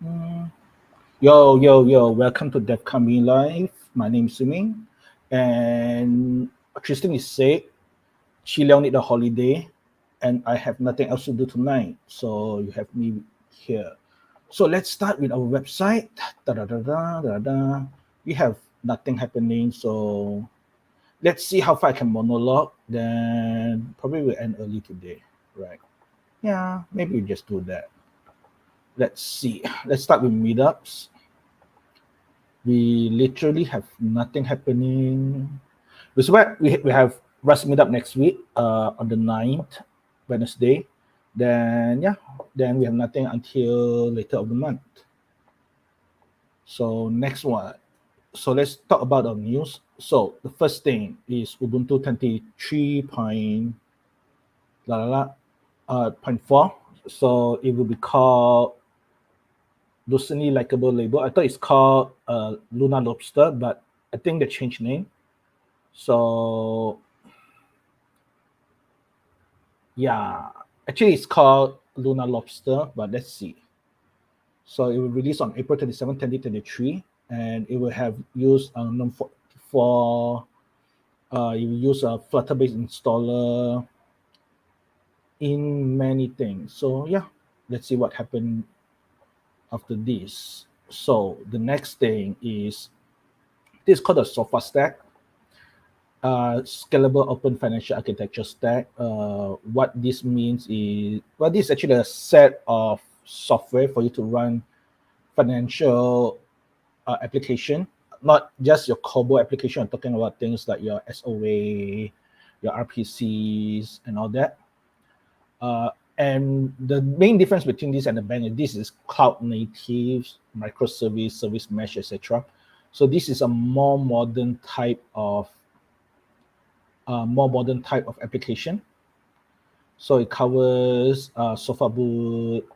Mm. Yo, welcome to DevKami Live. My name is Suming. And Tristan is sick. She need a holiday. And I have nothing else to do tonight. So you have me here. So let's start with our website. Da-da-da-da-da-da. We have nothing happening. So let's see how far I can monologue. Then probably we'll end early today. Right. Yeah, maybe we just do that. Let's see. Let's start with meetups. We literally have nothing happening. Which is why we have Rust meetup next week on the 9th, Wednesday. Then we have nothing until later of the month. So next one. So let's talk about our news. So the first thing is Ubuntu 23 point, point 4. So it will be called Lucini Likeable Label. I thought it's called Luna Lobster, but I think they changed name. So yeah, actually it's called Luna Lobster, but let's see. So it will release on April 27, 2023, and it will have used for you will use a Flutter-based installer in many things. So yeah, let's see what happened after this. So the next thing is this is called a software stack. Scalable open financial architecture stack. What this means is, well, this is actually a set of software for you to run financial application, not just your COBOL application. I'm talking about things like your SOA, your RPCs, and all that. And the main difference between this and the bank is this is cloud native, microservice, service mesh, etc. So this is a more modern type of application. So it covers sofa boot,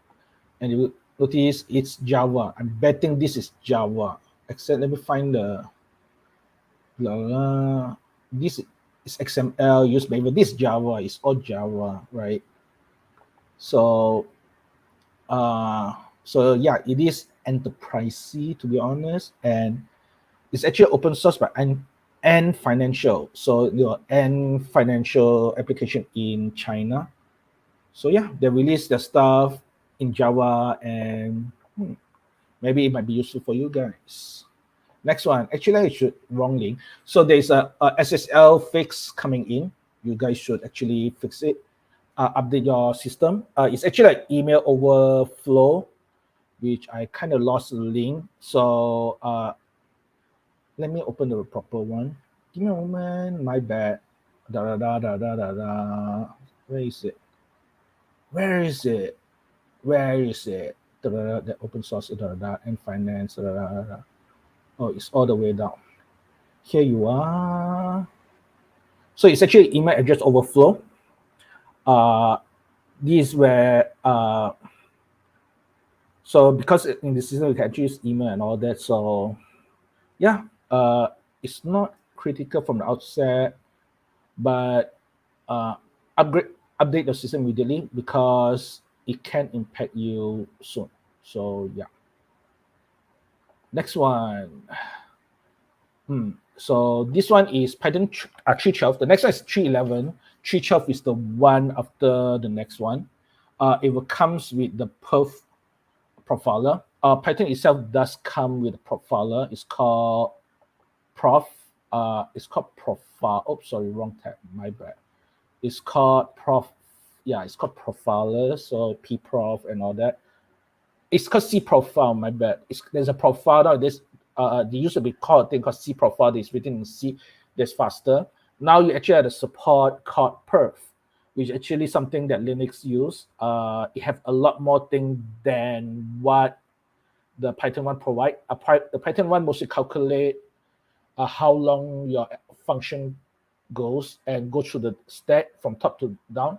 and you notice it's Java. I'm betting this is Java. Except let me find the this is XML used by, but this Java is all Java, right? So yeah, it is enterprisey, to be honest, and it's actually open source by Ant Financial. So your Ant Financial application in China. So yeah, they release the stuff in Java, and maybe it might be useful for you guys. Next one, actually I should wrong link. So there's a SSL fix coming in. You guys should actually fix it. Update your system. It's actually like email overflow, which I kind of lost the link. So let me open the proper one. Give me a moment. My bad. Da da da da da da da. Where is it? Where is it? Where is it? Da, da, da, the open source da, da, da, and finance. Da, da, da, da. Oh, it's all the way down. Here you are. So it's actually email address overflow. This is where so because in the system we can choose email and all that. So yeah, it's not critical from the outset, but update the system immediately because it can impact you soon. So yeah. Next one. So this one is Python 3.12. The next one is 3.11. 3.12 is the one after the next one. It will comes with the perf profiler. Python itself does come with a profiler. It's called prof. It's called profile. Oh, sorry, wrong tab. My bad. It's called prof. Yeah, it's called profiler. So pprof and all that. It's called C profile. My bad. There's a profiler. They used to be called a thing called C profile. It's written in C. That's faster. Now you actually have a support called perf, which is actually something that Linux use. It have a lot more things than what the Python one provide. The Python one mostly calculate how long your function goes and go through the stack from top to down.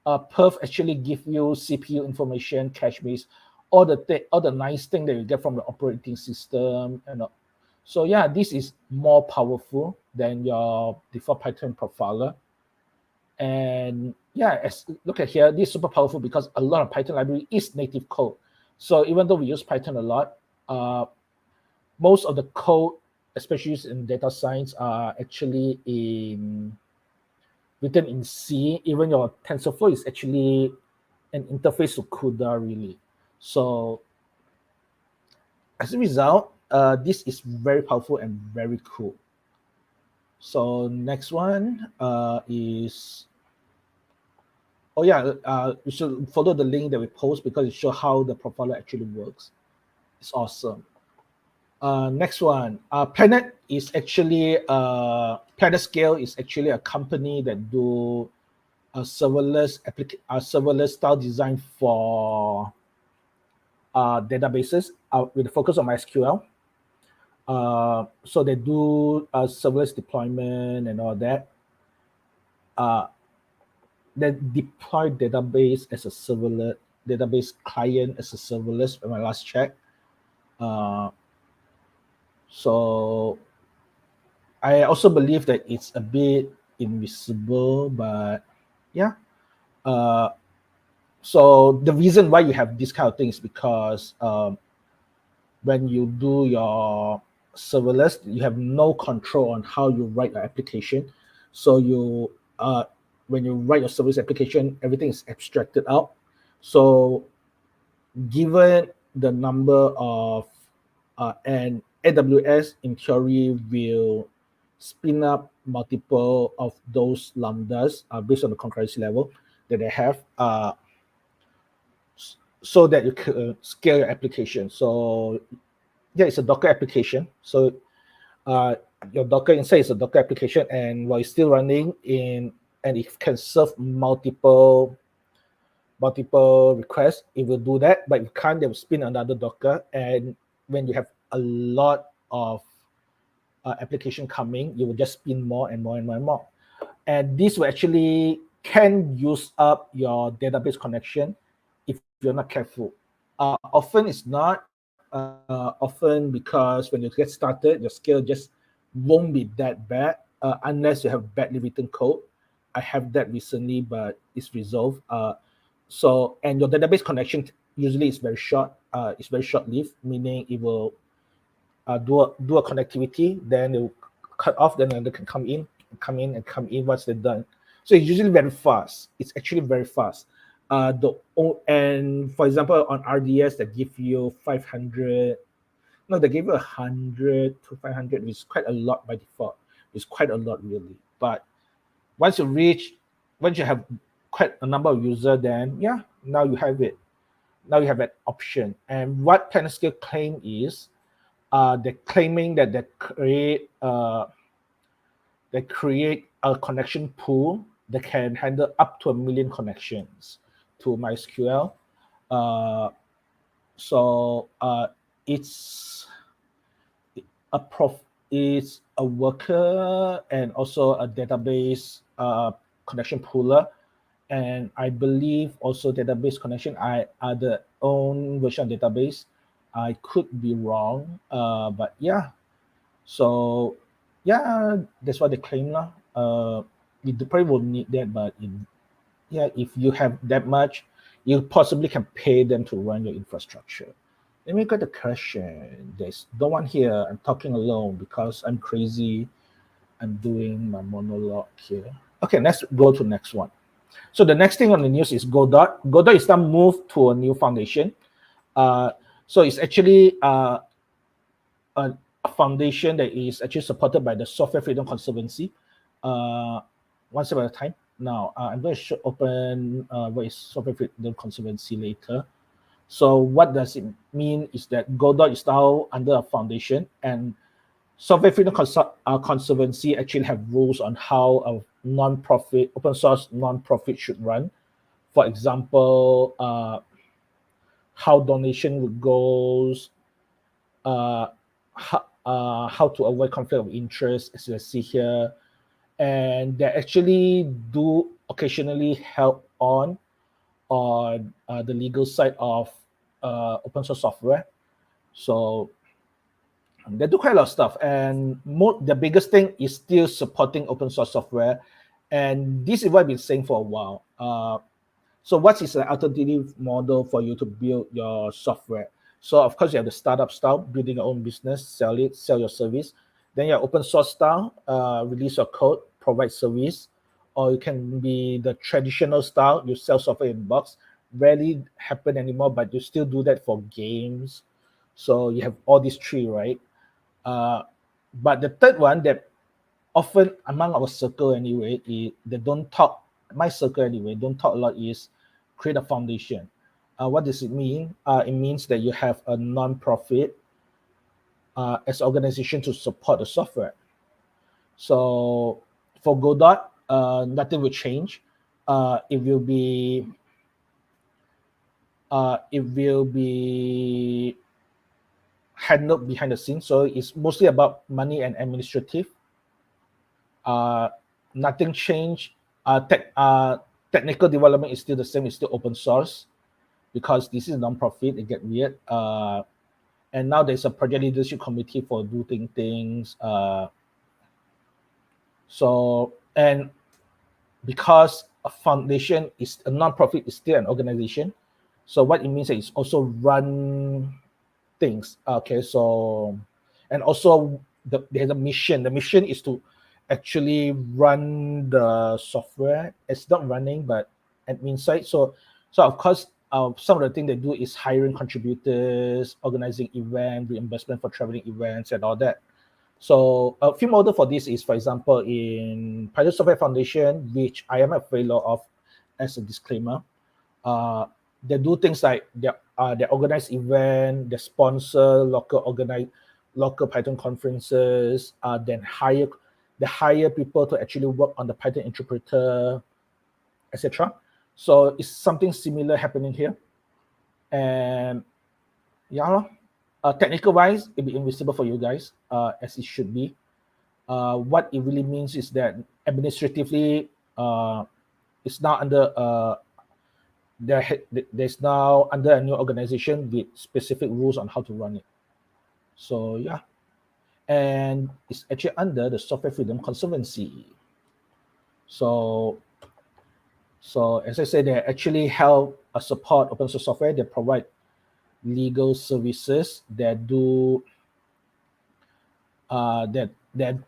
Perf actually give you CPU information, cache miss, all the nice thing that you get from the operating system, and so yeah, this is more powerful than your default Python profiler. And yeah, look at here, this is super powerful because a lot of Python library is native code. So even though we use Python a lot, most of the code, especially in data science, are actually written in C. Even your TensorFlow is actually an interface to CUDA, really. So as a result, this is very powerful and very cool. So next one is, oh yeah, you should follow the link that we post because it shows how the profiler actually works. It's awesome. Next one, Planet is actually Planet Scale is actually a company that do a serverless style design for databases with a focus on MySQL. So they do serverless deployment and all that. They deploy database as a serverless, database client as a serverless when I last checked. So I also believe that it's a bit invisible, but yeah. So the reason why you have this kind of thing is because when you do your serverless, you have no control on how you write your application. So you when you write your service application, everything is abstracted out. So given the number of and AWS in theory will spin up multiple of those lambdas based on the concurrency level that they have, so that you can scale your application. So yeah, it's a Docker application. So your Docker inside is a Docker application, and while it's still running and it can serve multiple requests, it will do that. But if you can't, they will spin another Docker. And when you have a lot of application coming, you will just spin more and more and more and more. And this will actually can use up your database connection if you're not careful. Often it's not. Often because when you get started, your skill just won't be that bad unless you have badly written code. I have that recently, but it's resolved. So, and your database connection usually is very short. It's very short-lived, meaning it will do a connectivity, then it will cut off, then another can come in once they're done. So it's usually very fast. It's actually very fast. And for example, on RDS, they give you 500. No, they give you 100 to 500, which is quite a lot by default. It's quite a lot, really. But once you have quite a number of users, then yeah, now you have it. Now you have that option. And what PlanetScale claim is, they're claiming that they create a connection pool that can handle up to 1 million connections to MySQL. So it's a worker and also a database connection pooler. And I believe also database connection are the own version of database. I could be wrong, but yeah. So yeah, that's what they claim now. You probably will need that, but if you have that much, you possibly can pay them to run your infrastructure. Let me get the question. There's no one here. I'm talking alone because I'm crazy. I'm doing my monologue here. Okay, let's go to the next one. So the next thing on the news is Godot. Godot is now moved to a new foundation. So it's actually a foundation that is actually supported by the Software Freedom Conservancy. One step at a time. Now, I'm going to open what is Software Freedom Conservancy later. So what does it mean is that Godot is now under a foundation, and Software Freedom Conservancy actually have rules on how a non-profit, open source non-profit should run. For example, how donation would goes, how to avoid conflict of interest, as you see here. And they actually do occasionally help on the legal side of open source software. So they do quite a lot of stuff, and the biggest thing is still supporting open source software. And this is what I've been saying for a while. So what is the alternative model for you to build your software? So of course you have the startup style, building your own business, sell your service. Then you have open source style, release your code, provide service. Or it can be the traditional style, you sell software in box. Rarely happen anymore, but you still do that for games. So you have all these three, right? But the third one that often among our circle anyway, they don't talk, my circle anyway, don't talk a lot, is create a foundation. What does it mean? It means that you have a non-profit as organization to support the software. So for Godot, nothing will change. It will be handled behind the scenes. So it's mostly about money and administrative. Nothing changed. Technical development is still the same. It's still open source because this is non-profit. It get weird. And now there's a project leadership committee for doing things. And because a foundation is a non-profit, is still an organization. So what it means is also run things. Okay, so and also there's a mission. The mission is to actually run the software. It's not running, but admin side. So of course, some of the things they do is hiring contributors, organizing events, reimbursement for traveling events, and all that. So a few model for this is, for example, in Python Software Foundation, which I am a fellow of, as a disclaimer. They do things like they organize event, they sponsor local Python conferences, then hire people to actually work on the Python interpreter, etc. So it's something similar happening here. And yeah, technical wise, it'll be invisible for you guys, as it should be. What it really means is that administratively, it's now under there's now under a new organization with specific rules on how to run it. So yeah, and it's actually under the Software Freedom Conservancy. So as I said, they actually help support open source software. They provide legal services that do that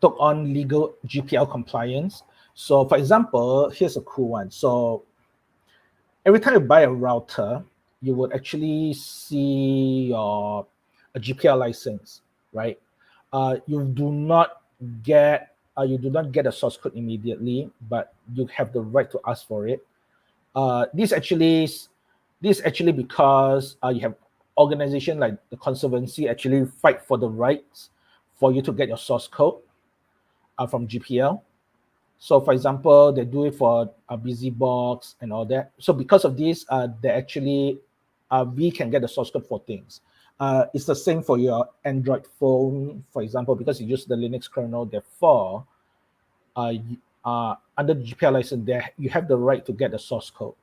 took on legal GPL compliance. So for example, here's a cool one. So every time you buy a router, you would actually see a GPL license, right? You do not get a source code immediately, but you have the right to ask for it. This actually because you have organization like the Conservancy actually fight for the rights for you to get your source code from GPL. So for example, they do it for a BusyBox and all that. So because of this, they actually, we can get the source code for things. It's the same for your Android phone, for example, because you use the Linux kernel, therefore, under the GPL license, there you have the right to get the source code.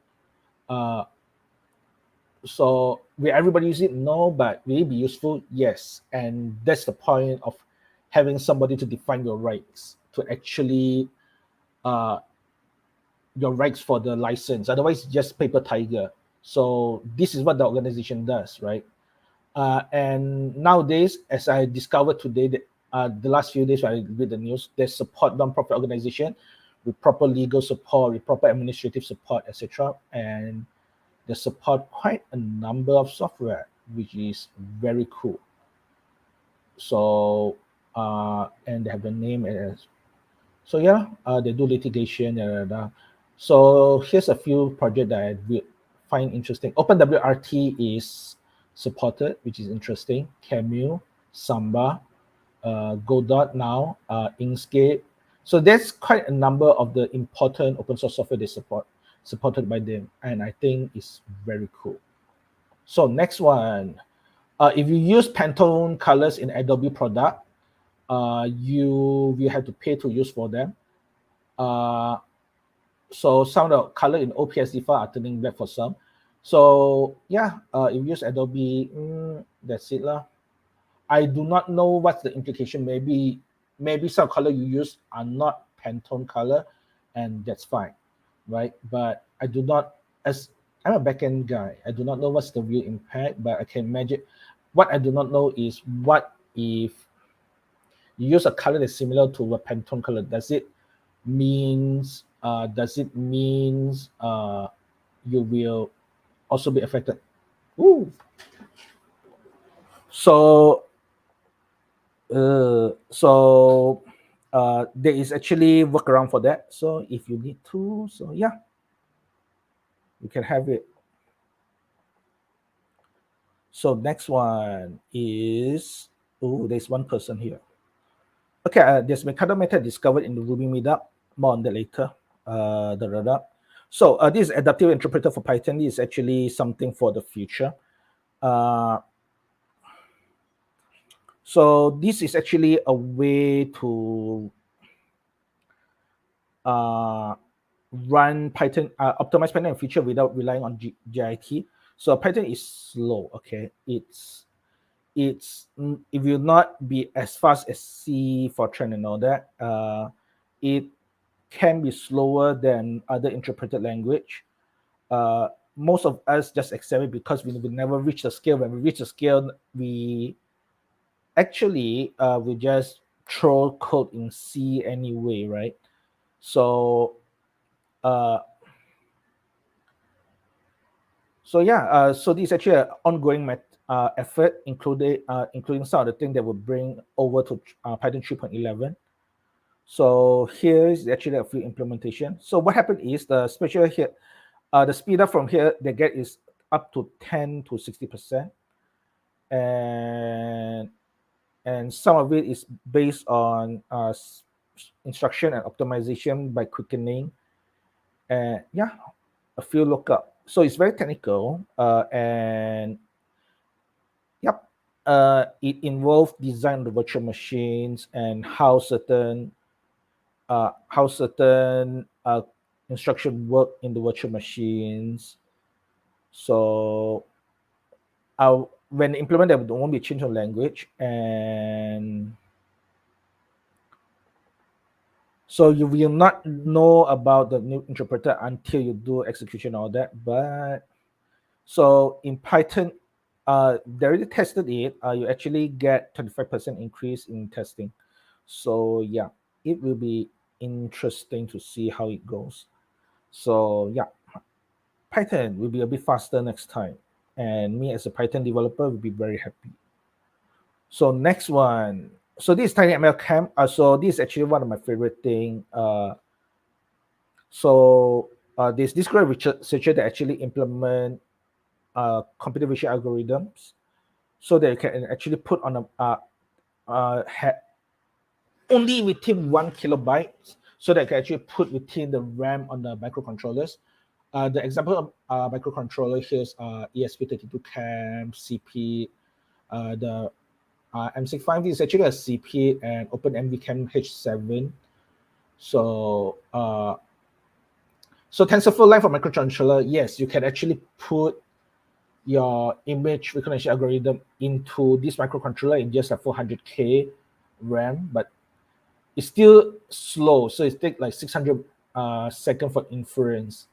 So will everybody use it? No, but will it be useful? Yes. And that's the point of having somebody to define your rights, to actually your rights for the license. Otherwise, just paper tiger. So this is what the organization does, right? And nowadays, as I discovered today, the last few days when I read the news, they support non-profit organization with proper legal support, with proper administrative support, etc. And they support quite a number of software, which is very cool. So and they have the name as. So yeah, they do litigation. So here's a few projects that I find interesting. OpenWRT is supported, which is interesting. Camille, Samba, Godot now, Inkscape. So there's quite a number of the important open source software they supported by them, and I think it's very cool. So next one, if you use Pantone colors in Adobe product, you will have to pay to use for them. So some of the color in OPSD file are turning black for some. So yeah, if you use Adobe, that's it lah. I do not know what's the implication. Maybe some color you use are not Pantone color, and that's fine, right? But I do not, as I'm a backend guy. I do not know what's the real impact, but I can imagine. What I do not know is what if you use a color that's similar to a Pantone color. Does it means you will also be affected? Ooh. So there is actually workaround for that. So if you need to, so yeah, you can have it. So next one is, oh, there's one person here. Okay, there's Mikado method discovered in the Ruby meetup. More on that later. So this adaptive interpreter for Python is actually something for the future. So this is actually a way to run Python, optimize Python in future without relying on GIT. So Python is slow. Okay, it will not be as fast as C, Fortran, and all that. It can be slower than other interpreted language. Most of us just accept it because we will never reach the scale. When we reach the scale, we actually we just throw code in C anyway, right? So so this is actually an ongoing effort, including some of the things that will bring over to Python 3.11. So here is actually a few implementation. So what happened is the special here, the speed up from here they get is up to 10 to 60%, and some of it is based on instruction and optimization by quickening, and yeah, a few lookup. So it's very technical, and yep, it involves design of the virtual machines and how certain instruction work in the virtual machines. So when implemented, there won't be change of language, and so you will not know about the new interpreter until you do execution, all that. But so in Python, they already tested it. You actually get 25% increase in testing. So yeah, it will be interesting to see how it goes. So yeah, Python will be a bit faster next time, and me as a Python developer will be very happy. So next one. So this is TinyML Camp. So this is actually one of my favorite thing. There's this great researcher that actually implement computer vision algorithms, so that you can actually put on only within 1 kilobyte, so that you can actually put within the RAM on the microcontrollers. The example of microcontroller here is ESP32 CAM, CP. The M65 is actually a CP and OpenMV CAM H7. So so TensorFlow Line for microcontroller, yes, you can actually put your image recognition algorithm into this microcontroller in just a 400K RAM, but it's still slow. So it takes like 600 seconds for inference.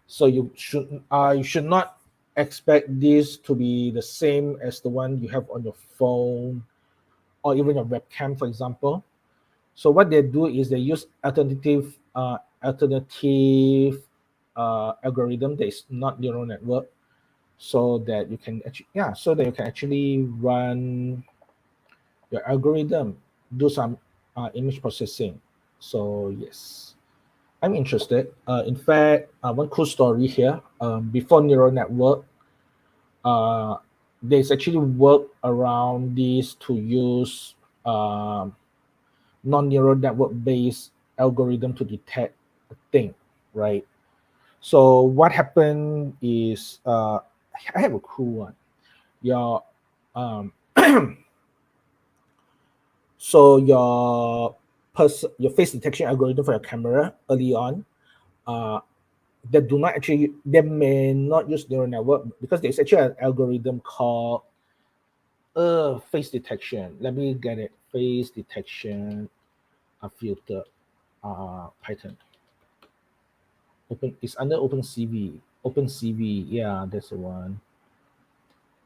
So you should not expect this to be the same as the one you have on your phone or even your webcam, for example. So what they do is they use alternative algorithm that is not neural network, so that you can actually run your algorithm, do some image processing. So yes, I'm interested. In fact, one cool story here. Before neural network, there's actually work around this to use non-neural network based algorithm to detect a thing, right? So what happened is I have a cool one. Your so your face detection algorithm for your camera early on, they may not use neural network because there's actually an algorithm called face detection. Let me get it. Face detection filter Python. It's under OpenCV. OpenCV. Yeah, that's the one.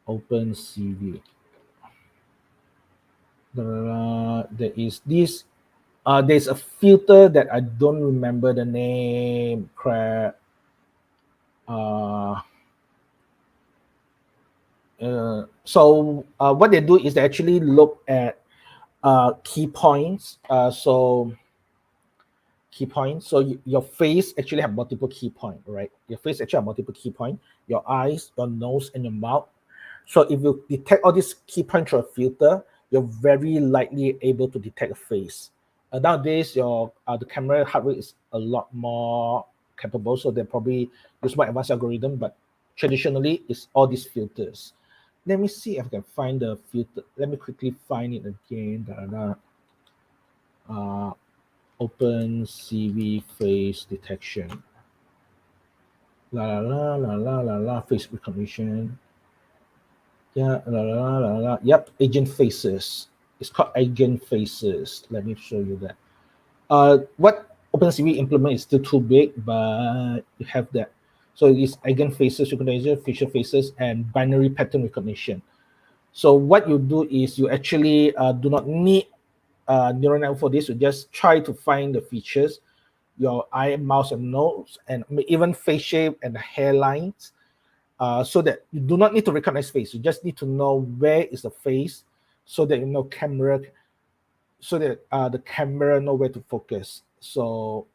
OpenCV. There is this. There's a filter that I don't remember the name. Crap. So what they do is they actually look at key points. Key points. So your face actually have multiple key point, right? Your face actually have multiple key point. Your eyes, your nose, and your mouth. So if you detect all these key points through a filter, you're very likely able to detect a face. Nowadays, the camera hardware is a lot more capable, so they probably use more advanced algorithm. But traditionally, it's all these filters. Let me see if I can find the filter. Let me quickly find it again. OpenCV face detection. Face recognition. Yeah, Yep, agent faces. It's called agent faces. Let me show you that. What OpenCV implement is still too big, but you have that. So it's agent faces recognition, facial faces, and binary pattern recognition. So what you do is you actually do not need neural network for this. You just try to find the features, your eye, mouth, and nose, and even face shape and hairlines. So that you do not need to recognize face. You just need to know where is the face, so that you know camera, so that the camera know where to focus. So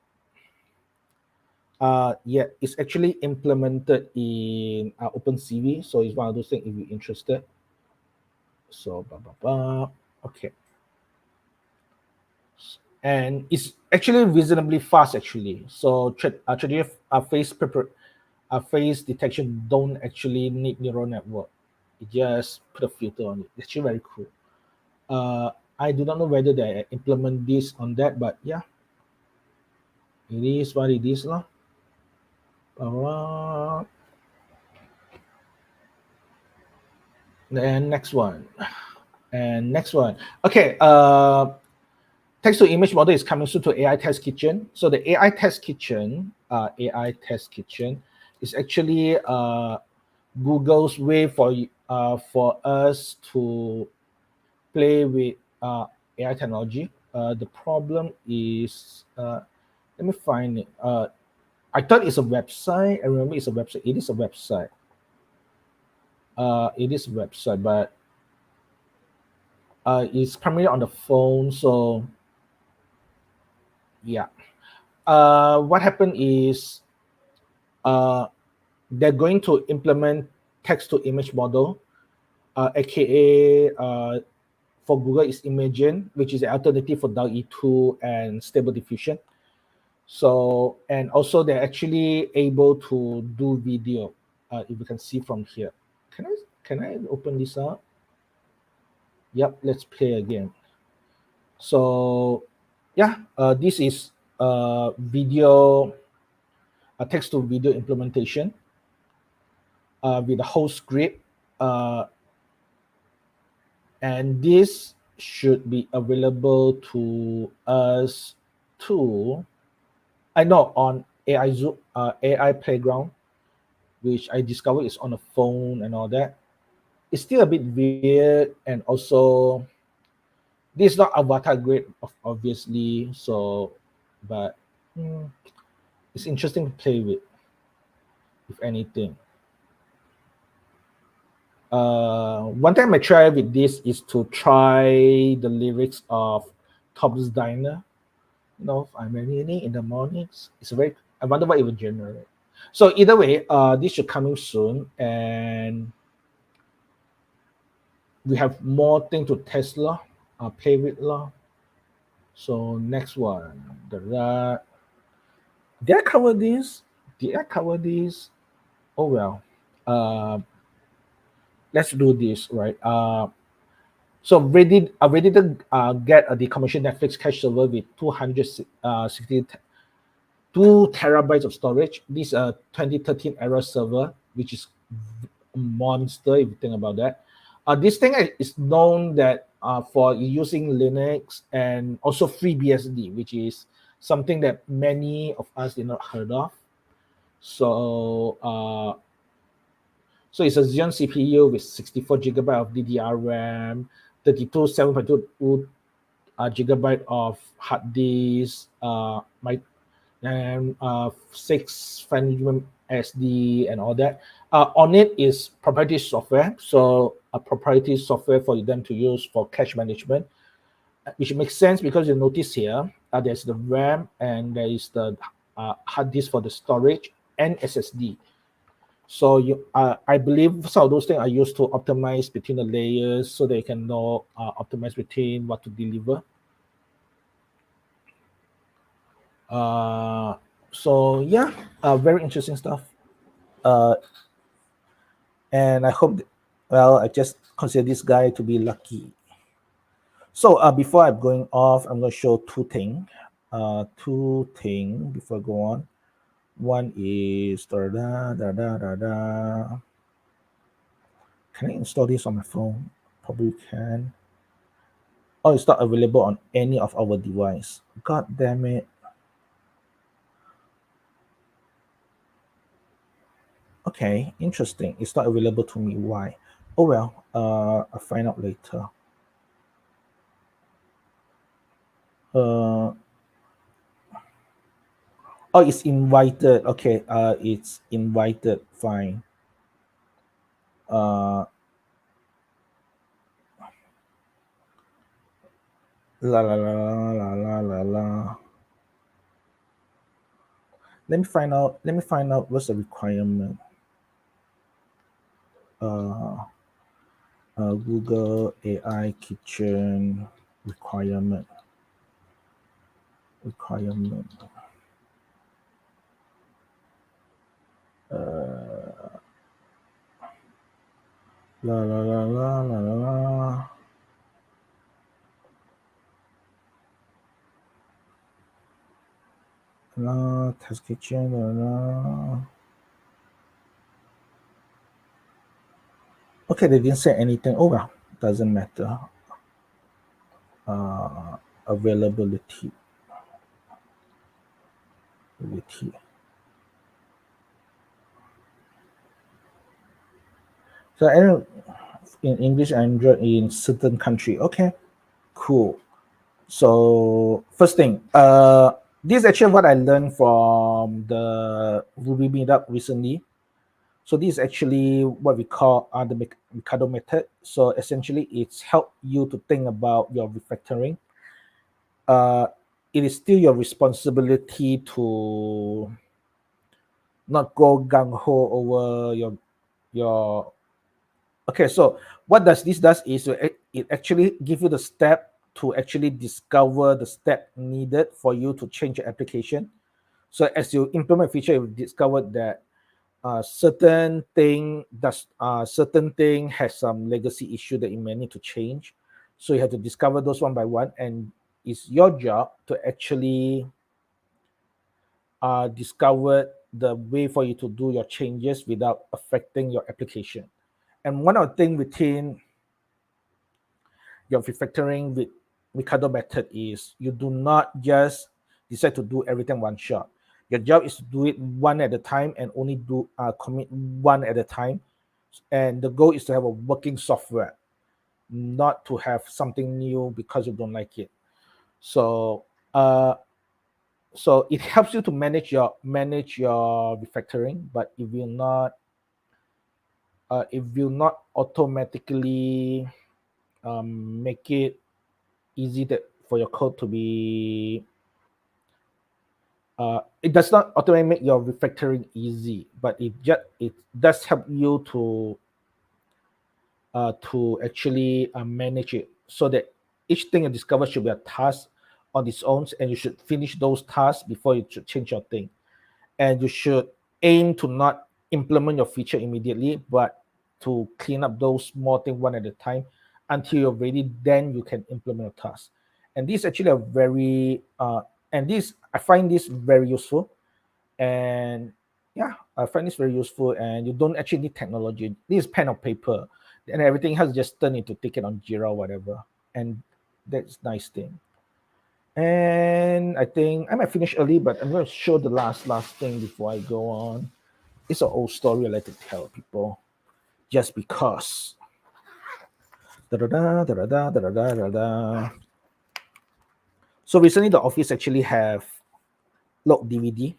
yeah, it's actually implemented in OpenCV. So it's one of those things if you're interested. So okay, and it's actually reasonably fast actually. So traditional face detection don't actually need neural network. You just put a filter on it. It's actually very cool. I do not know whether they implement this on that, but yeah, it is what it is lah. And next one. Okay. Text to image model is coming soon to AI Test Kitchen. So the AI Test Kitchen is actually Google's way for us to play with AI technology. The problem is, let me find it. I thought it's a website. I remember it's a website. It is a website. But it's primarily on the phone. So yeah. What happened is they're going to implement text to image model, aka for Google is Imagen, which is an alternative for DALL-E 2 and Stable Diffusion. So, and also they're actually able to do video, if you can see from here. Can I open this up? Yep, let's play again. So yeah, this is video, a text to video implementation with the whole script, and this should be available to us too. I know on AI Zoom, AI Playground, which I discovered is on a phone and all that. It's still a bit weird, and also this is not avatar grade, obviously. So, but it's interesting to play with, if anything. One time I tried with this is to try the lyrics of Tom's Diner. You know, I'm ready in the mornings. It's very. I wonder what it would generate. So either way, this should coming soon, and we have more thing to test lah, play with lah. So next one, did I cover this? Oh well. Let's do this right. So ready to get the commercial Netflix cache server with 2 terabytes of storage. This is a 2013 era server, which is a monster if you think about that. This thing is known that for using Linux and also FreeBSD, which is something that many of us did not heard of. So so it's a Xeon CPU with 64 GB of DDR RAM, 32 7.2 gigabyte of hard disk, and 6 SD and all that. On it is proprietary software, so a proprietary software for them to use for cache management, which makes sense because you notice here there's the RAM and there is the hard disk for the storage and SSD. So I believe some of those things are used to optimize between the layers so they can know optimize between what to deliver. So yeah, very interesting stuff. And I hope, I just consider this guy to be lucky. So before I'm going off, I'm going to show two things. Before I go on. One is Can I install this on my phone? Probably can. Oh, it's not available on any of our device. God damn it. Okay, interesting. It's not available to me. Why? Oh well, I'll find out later. Oh, it's invited. Okay, it's invited. Fine. La la la la la la la. Let me find out what's the requirement. Google AI Kitchen requirement. La la la la la la la. La test kitchen. La la. Okay, they didn't say anything. Oh well, doesn't matter. Availability. So I don't, in English, Android in certain country. Okay, cool. So first thing, this is actually what I learned from the Ruby meetup recently. So this is actually what we call the Mikado method. So essentially, it's help you to think about your refactoring. It is still your responsibility to not go gung ho over your. Okay, so what this does is it actually give you the step to actually discover the step needed for you to change your application. So as you implement feature, you discover that certain thing has some legacy issue that you may need to change. So you have to discover those one by one, and it's your job to actually discover the way for you to do your changes without affecting your application. And one of the things within your refactoring with Mikado method is you do not just decide to do everything one shot. Your job is to do it one at a time and only do commit one at a time. And the goal is to have a working software, not to have something new because you don't like it. So so it helps you to manage your refactoring, but it will not automatically make it easy for your code to be. It does not automatically make your refactoring easy, but it does help you to actually manage it, so that each thing you discover should be a task on its own, and you should finish those tasks before you should change your thing. And you should aim to not implement your feature immediately, but to clean up those small things one at a time until you're ready. Then you can implement a task. And this is actually a very I find this very useful. And yeah, I find this very useful. And you don't actually need technology. This is pen or paper, and everything has just turned into ticket on Jira or whatever. And that's nice thing. And I think I might finish early, but I'm going to show the last thing before I go on. It's an old story I like to tell people, just because. Da-da-da, da-da-da, da-da-da, da-da. So recently, the office actually have DVD,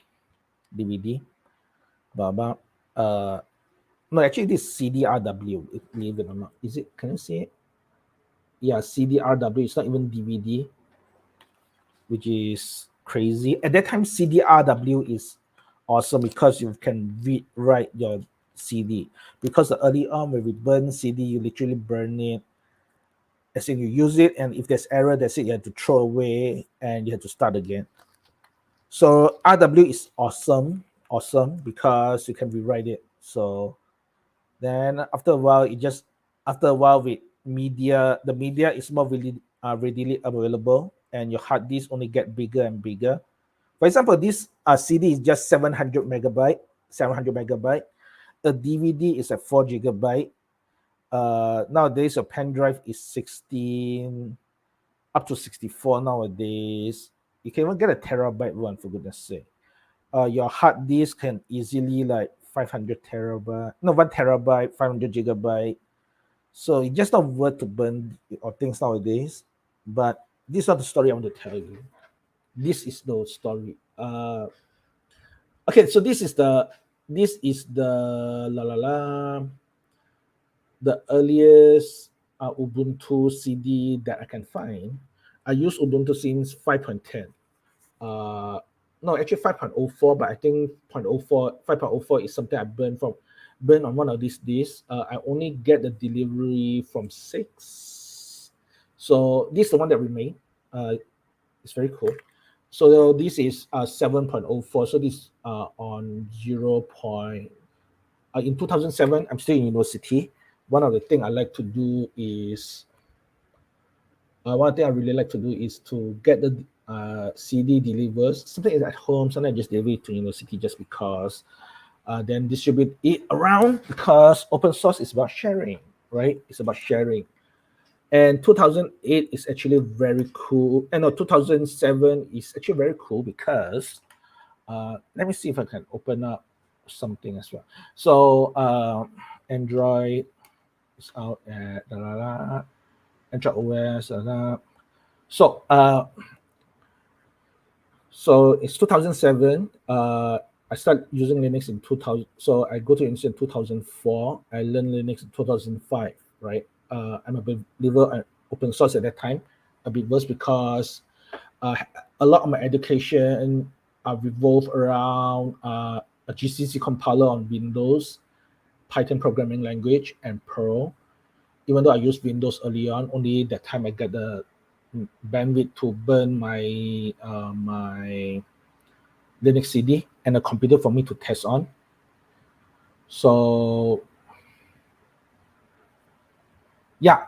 baba. No, actually, this CDRW. Believe it or not, is it? Can you see it? Yeah, CDRW. It's not even DVD, which is crazy. At that time, CDRW is awesome because you can write your CD. Because early on, when we burn CD, you literally burn it. As in, you use it, and if there's error, that's it. You have to throw away, and you have to start again. So RW is awesome because you can rewrite it. So then after a while, with media, the media is more really readily available, and your hard disk only get bigger and bigger. For example, this CD is just 700 megabyte. A DVD is a 4 gigabyte. Nowadays, a pen drive is 16 up to 64 nowadays. You can even get a terabyte one, for goodness sake. Your hard disk can easily like 500 terabyte, no, 1 terabyte, 500 gigabyte. So it's just not worth to burn or things nowadays. But this is not the story I want to tell you. This is the story. Okay, so this is the the earliest Ubuntu CD that I can find. I use Ubuntu since 5.10. No, actually 5.04, but I think 5.04 is something I burned on one of these disks. I only get the delivery from 6. So this is the one that remained. It's very cool. So this is 7.04. So this on 0. In 2007, I'm still in university. One of the things I like to do is one thing I really like to do is to get the CD delivers. Something is at home, sometimes I just deliver it to university just because. Then distribute it around because open source is about sharing, right? It's about sharing. And 2008 is actually very cool. And 2007 is actually very cool because let me see if I can open up something as well. So Android is out at Android OS. So so it's 2007. I started using Linux in 2000. So I go to university in 2004. I learned Linux in 2005, right? I'm a believer in open source at that time, a bit worse because a lot of my education revolved around a GCC compiler on Windows, Python programming language, and Perl. Even though I used Windows early on, only that time I got the bandwidth to burn my my Linux CD and a computer for me to test on. So yeah,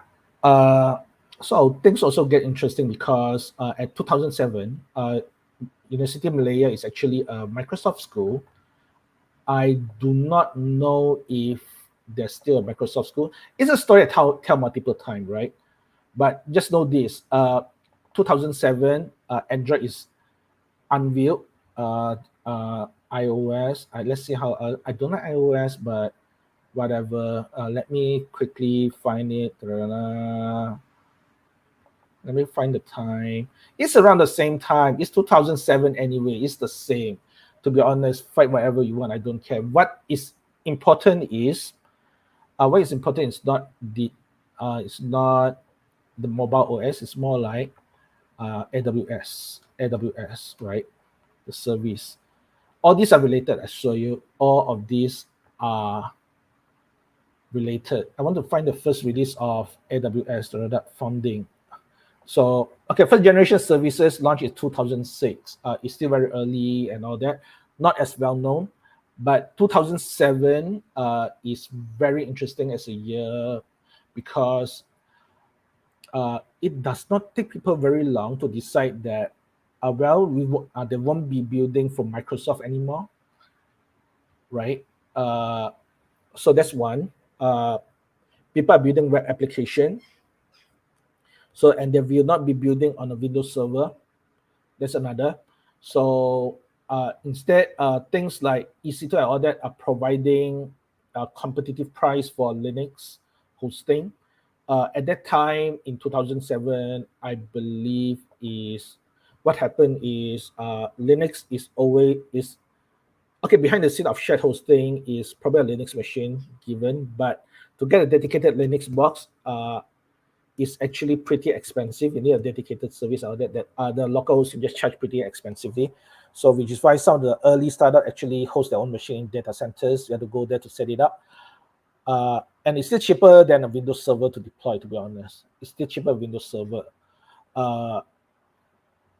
so things also get interesting because at 2007, University of Malaya is actually a Microsoft school. I do not know if there's still a Microsoft school. It's a story I tell multiple times, right? But just know this: 2007, Android is unveiled. iOS. Let's see how. I don't like iOS, but whatever. Let me quickly find it. Let me find the time. It's around the same time. It's 2007 anyway. It's the same. To be honest, fight whatever you want. I don't care. What is important is it's not the mobile OS. It's more like AWS, right? The service. All these are related. I show you. All of these are related. I want to find the first release of AWS, the founding. So, okay, first generation services launched in 2006. It's still very early and all that, not as well known. But 2007 is very interesting as a year because it does not take people very long to decide that, they won't be building for Microsoft anymore, right? So that's one. People are building web application. So, and they will not be building on a Windows server. There's another. So instead, things like EC2 and all that are providing a competitive price for Linux hosting. At that time in 2007, I believe is what happened is Linux is okay. Behind the scene of shared hosting is probably a Linux machine given, but to get a dedicated Linux box, is actually pretty expensive. You need a dedicated service out there that the local hosts just charge pretty expensively. So which is why some of the early startup actually host their own machine in data centers. You have to go there to set it up. And it's still cheaper than a Windows server to deploy, to be honest. It's still cheaper than Windows server.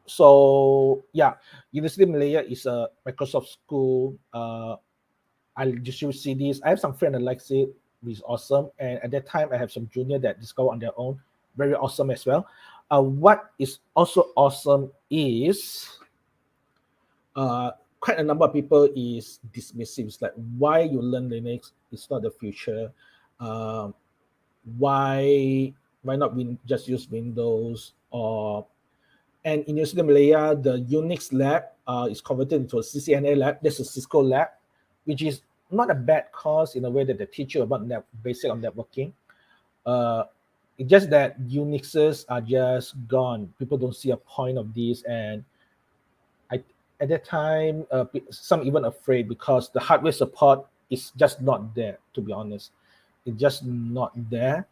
So yeah, University of Malaya is a Microsoft school. I distribute CDs. I have some friend that likes it, which is awesome. And at that time, I have some junior that discover on their own, very awesome as well. What is also awesome is quite a number of people is dismissive. It's like, why you learn Linux? It's not the future. Why not just use Windows? And in University of Malaya, the Unix lab is converted into a CCNA lab. There's a Cisco lab, which is not a bad course in a way that they teach you about basic of networking. It's just that Unixes are just gone. People don't see a point of this, and at that time, some even afraid because the hardware support is just not there. To be honest, it's just not there.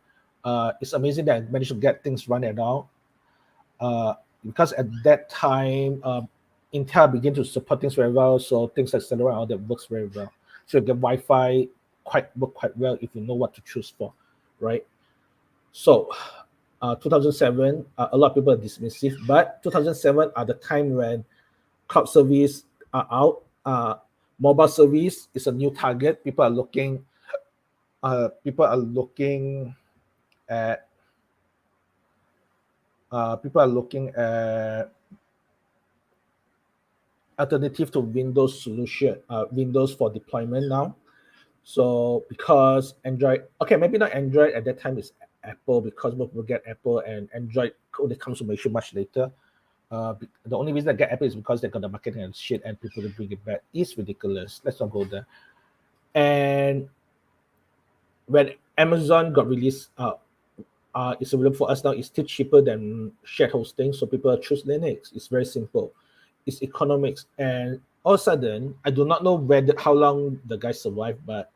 It's amazing that I managed to get things run around. Because at that time, Intel began to support things very well, so things like Celeron and all that works very well. So the Wi-Fi work quite well if you know what to choose for, right? So 2007, a lot of people are dismissive, but 2007 are the time when cloud service are out. Mobile service is a new target. People are looking at alternative to Windows solution, Windows for deployment now. So because Android, okay, maybe not Android at that time, is Apple, because most people get Apple, and Android only comes to Malaysia much later. The only reason I get Apple is because they got the marketing and shit, and people to bring it back. It's ridiculous. Let's not go there. And when Amazon got released, it's available for us now. It's still cheaper than shared hosting, so people choose Linux. It's very simple. It's economics, and all of a sudden, I do not know how long the guys survive, but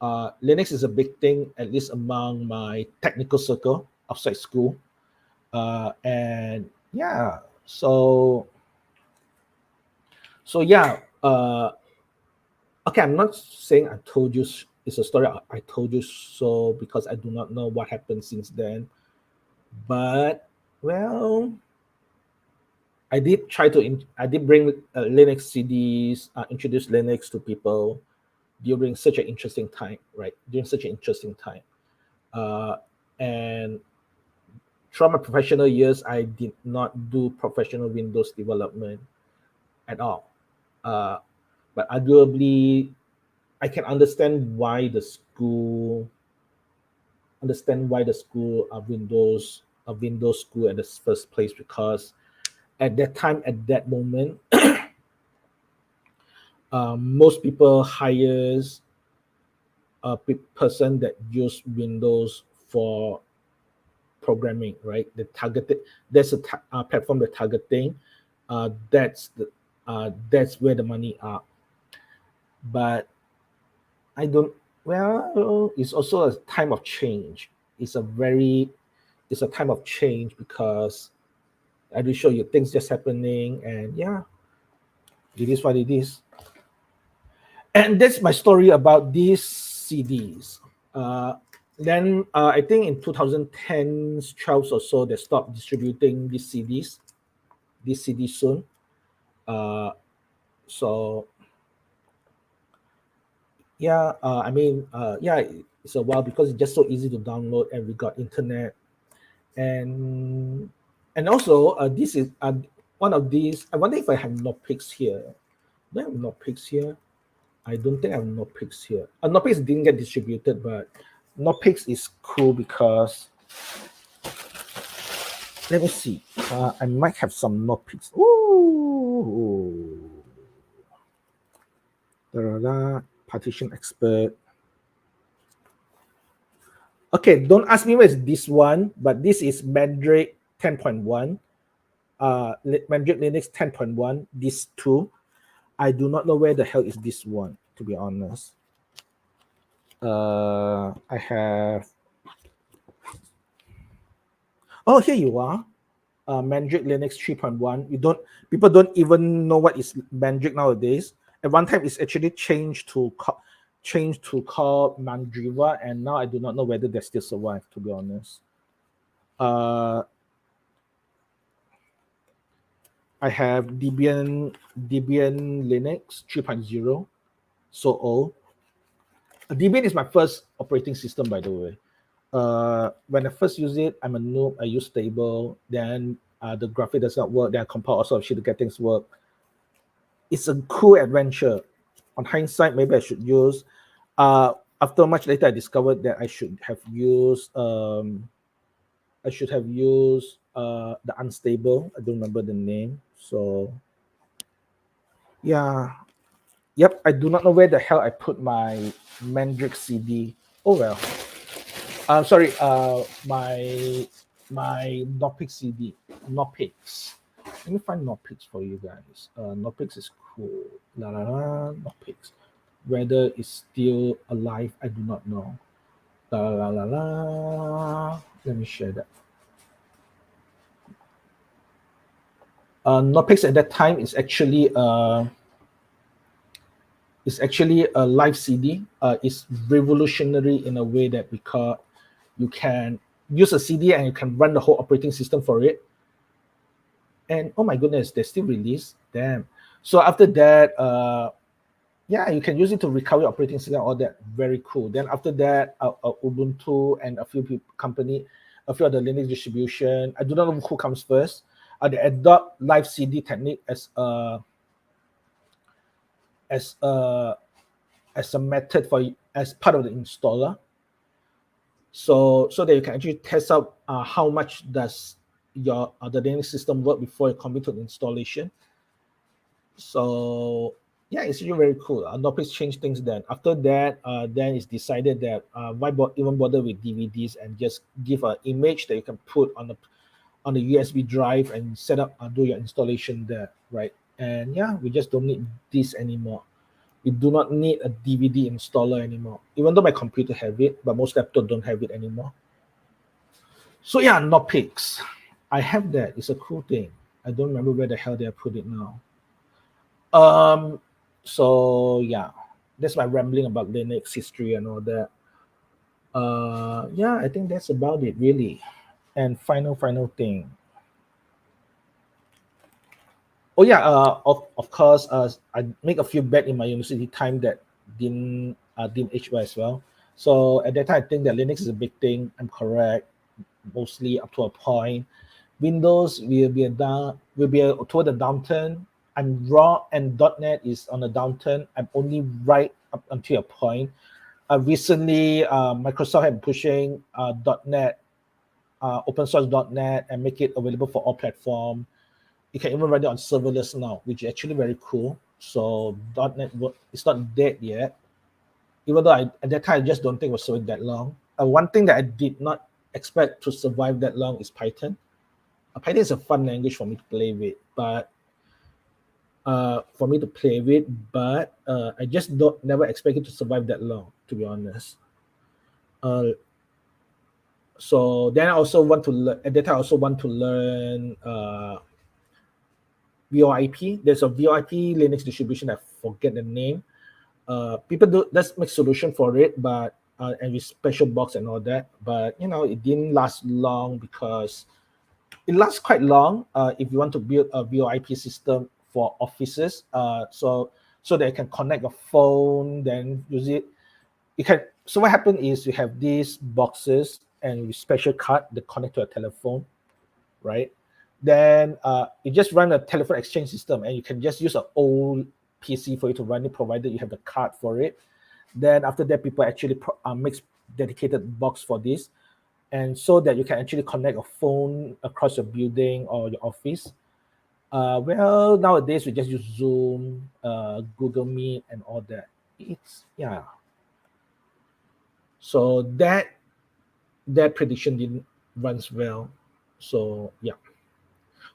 Linux is a big thing, at least among my technical circle outside school. And yeah, so yeah. Okay, I'm not saying I told you it's a story I told you so, because I do not know what happened since then. But well, I did bring Linux CDs, introduce Linux to people during such an interesting time, right? And throughout my professional years, I did not do professional Windows development at all. But arguably, I can understand why the school of Windows school at the first place, because at that time, at that moment, most people hires a person that use Windows for programming, right? There's a platform they're targeting. That's where the money are. But I don't. Well, it's also a time of change. It's a time of change, because I will show you things just happening, and yeah, it is what it is. And that's my story about these CDs. Then I think in 2010, 12 or so, they stopped distributing these CDs soon. So yeah, yeah, it's a while, because it's just so easy to download, and we got internet, and also this is one of these. I wonder if I have Notepicks here. Do I have Notepicks here? I don't think I have Notepicks here. Notepicks didn't get distributed, but Notepicks is cool because Let me see. I might have some notebooks. Ooh. Da-da-da. Partition expert. Okay, don't ask me where is this one, but this is Mandrake 10.1. Mandrake Linux 10.1. These two. I do not know where the hell is this one, to be honest. I have. Oh, here you are. Mandrake Linux 3.1. People don't even know what is Mandrake nowadays. At one time, it's actually changed to call Mandriva, and now I do not know whether they still survive. To be honest, I have Debian Linux 3.0. So old. Debian is my first operating system, by the way. When I first use it, I'm a noob. I use stable. Then the graphic does not work. Then I compile all sorts of shit to get things work. It's a cool adventure. On hindsight, maybe I should use. After much later, I discovered that I should have used. The unstable. I don't remember the name. So yeah, yep. I do not know where the hell I put my Mandrake CD. Oh well. Sorry. My Nopix CD. Nopix. Let me find Nopix for you guys. Nopix is cool. La la la. Nopix. Whether it's still alive, I do not know. La la la la. Let me share that. Nopix at that time is actually a live CD. It's revolutionary in a way that because you can use a CD and you can run the whole operating system for it. And oh my goodness, they still release. Damn. So after that, yeah, you can use it to recover your operating system. All that very cool. Then after that, Ubuntu and a few a few other Linux distribution. I do not know who comes first. They adopt live CD technique as a method as part of the installer. So that you can actually test out how much does your the Linux system work before you commit to the installation. So yeah, it's really very cool. Nopix changed things then. After that, then it's decided that why even bother with DVDs and just give an image that you can put on the USB drive and set up do your installation there, right? And yeah, we just don't need this anymore. We do not need a DVD installer anymore. Even though my computer have it, but most laptops don't have it anymore. So yeah, Nopix. I have that. It's a cool thing. I don't remember where the hell they put it now. So yeah, that's my rambling about Linux history and all that. Yeah, I think that's about it really. And final thing. Oh yeah, of course, I make a few bet in my university time that didn't age well as well. So at that time, I think that Linux is a big thing. I'm correct, mostly up to a point. Windows will be toward the downturn. I'm raw and .NET is on a downturn. I'm only right up until a point. Recently, Microsoft had pushing .NET, open source .NET, and make it available for all platforms. You can even run it on serverless now, which is actually very cool. So .NET it's not dead yet. Even though at that time I just don't think it was surviving that long. One thing that I did not expect to survive that long is Python. Python is a fun language for me to play with, but I just never expect it to survive that long, to be honest. So then I also want to learn. At that time, I also want to learn VoIP. There's a VoIP Linux distribution. I forget the name. Let's make solution for it, but and with special box and all that. But it didn't last long because it lasts quite long. If you want to build a VoIP system for offices, so that you can connect a phone, then use it. You can. So what happened is you have these boxes and with special card that connect to a telephone, right? Then you just run a telephone exchange system, and you can just use an old PC for you to run it, provided you have the card for it. Then after that, people actually makes dedicated box for this. and so that you can actually connect a phone across your building or your office. Well, nowadays we just use Zoom, Google Meet, and all that. It's yeah. So that prediction didn't runs well. So yeah.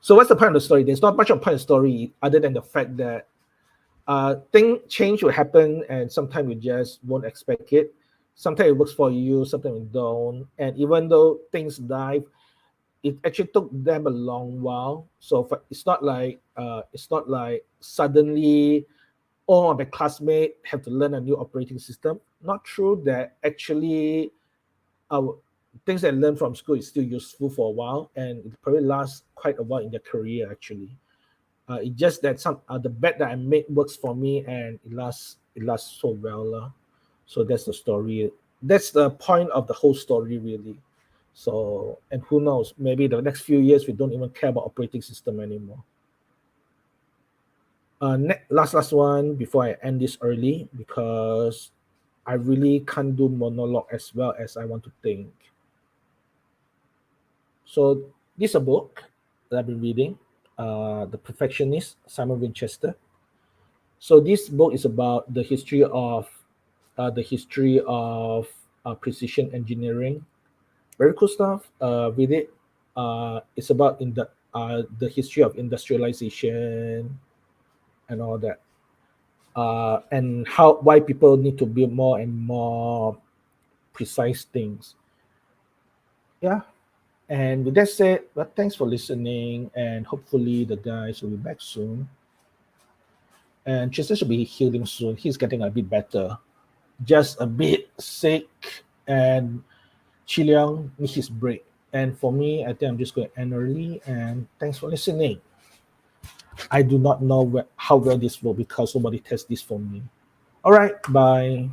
So what's the point of the story? There's not much of a point of the story other than the fact that change will happen, and sometimes you just won't expect it. Sometimes it works for you, sometimes it don't. And even though things dive, it actually took them a long while. So it's not like suddenly all of my classmates have to learn a new operating system. Not true. That actually our things they learn from school is still useful for a while, and it probably lasts quite a while in their career actually. It's just that the bet that I made works for me, and it lasts so well. So that's the story. That's the point of the whole story, really. So, and who knows, maybe the next few years we don't even care about operating system anymore. Last one before I end this early, because I really can't do monologue as well as I want to think. So this is a book that I've been reading, The Perfectionist, Simon Winchester. So this book is about the history of precision engineering. Very cool stuff. Read it. It's about the history of industrialization and all that, and why people need to build more and more precise things. Yeah. And with that said, well, thanks for listening, and hopefully the guys will be back soon. And Chester should be healing soon. He's getting a bit better, just a bit sick, and Chi Liang needs his break. And for me, I think I'm just going to end early. And thanks for listening. I do not know how well this will, because nobody tests this for me. All right, bye.